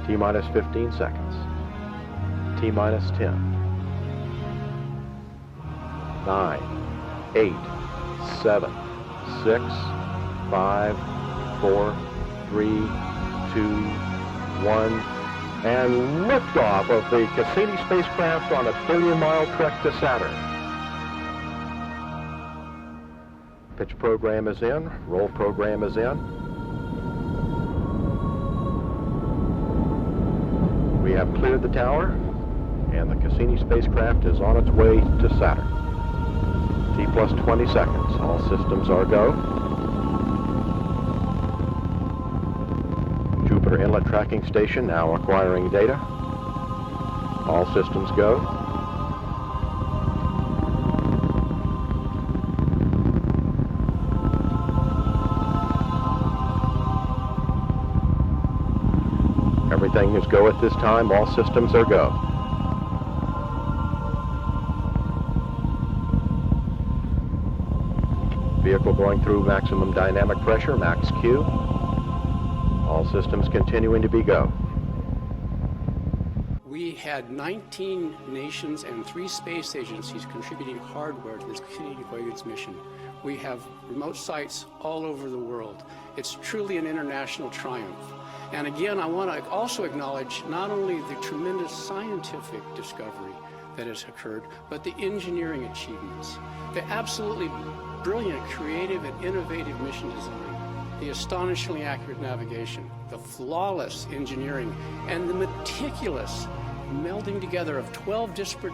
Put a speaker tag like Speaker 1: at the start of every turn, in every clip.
Speaker 1: T-minus 15 seconds. T-minus 10. 9, 8, 7, 6, 5, 4, 3, 2, 1, and liftoff of the Cassini spacecraft on a billion-mile trek to Saturn. Pitch program is in, roll program is in. We have cleared the tower, and the Cassini spacecraft is on its way to Saturn. T plus 20 seconds. All systems are go. Jupiter Inlet Tracking Station now acquiring data. All systems go. Everything is go at this time. All systems are go. Vehicle going through maximum dynamic pressure, max Q. All systems continuing to be go.
Speaker 2: We had 19 nations and 3 space agencies contributing hardware to this Cassini-Huygens mission. We have remote sites all over the world. It's truly an international triumph. And again, I want to also acknowledge not only the tremendous scientific discovery that has occurred, but the engineering achievements, the absolutely brilliant, creative, and innovative mission design, the astonishingly accurate navigation, the flawless engineering, and the meticulous melding together of 12 disparate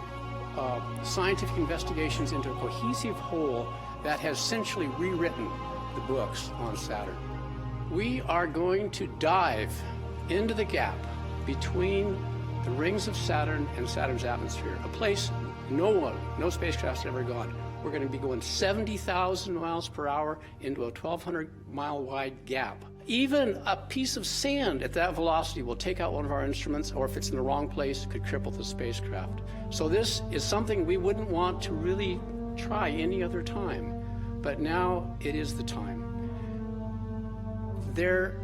Speaker 2: scientific investigations into a cohesive whole that has essentially rewritten the books on Saturn. We are going to dive into the gap between the rings of Saturn and Saturn's atmosphere, a place no spacecraft's ever gone. We're going to be going 70,000 miles per hour into a 1,200-mile wide gap. Even a piece of sand at that velocity will take out one of our instruments, or if it's in the wrong place, could cripple the spacecraft. So this is something we wouldn't want to really try any other time, but now it is the time. There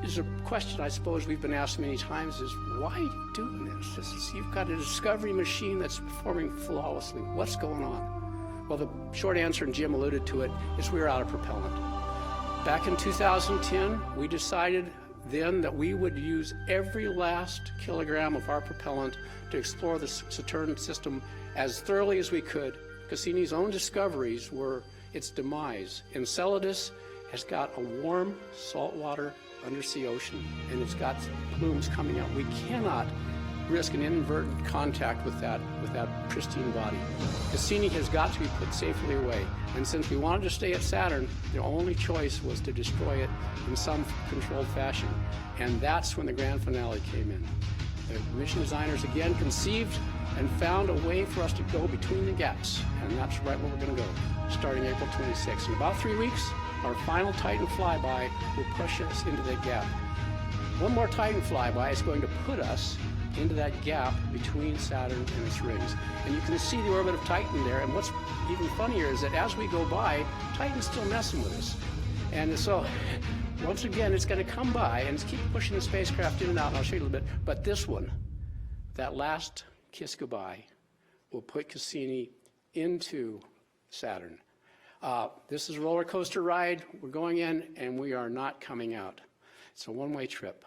Speaker 2: is a question I suppose we've been asked many times is, why are you doing this? You've got a discovery machine that's performing flawlessly. What's going on? Well, the short answer, and Jim alluded to it, is we were out of propellant. Back in 2010, we decided then that we would use every last kilogram of our propellant to explore the Saturn system as thoroughly as we could. Cassini's own discoveries were its demise. Enceladus has got a warm, saltwater undersea ocean, and it's got plumes coming out. We cannot risk an inadvertent contact with that pristine body. Cassini has got to be put safely away, and since we wanted to stay at Saturn, the only choice was to destroy it in some controlled fashion, and that's when the grand finale came in. The mission designers again conceived and found a way for us to go between the gaps, and that's right where we're going to go, starting April 26th. In about 3 weeks, our final Titan flyby will push us into that gap. One more Titan flyby is going to put us into that gap between Saturn and its rings. And you can see the orbit of Titan there, and what's even funnier is that as we go by, Titan's still messing with us. And so, once again, it's going to come by and keep pushing the spacecraft in and out, and I'll show you a little bit. But this one, that last kiss goodbye, will put Cassini into Saturn. This is a roller coaster ride. We're going in, and we are not coming out. It's a one-way trip.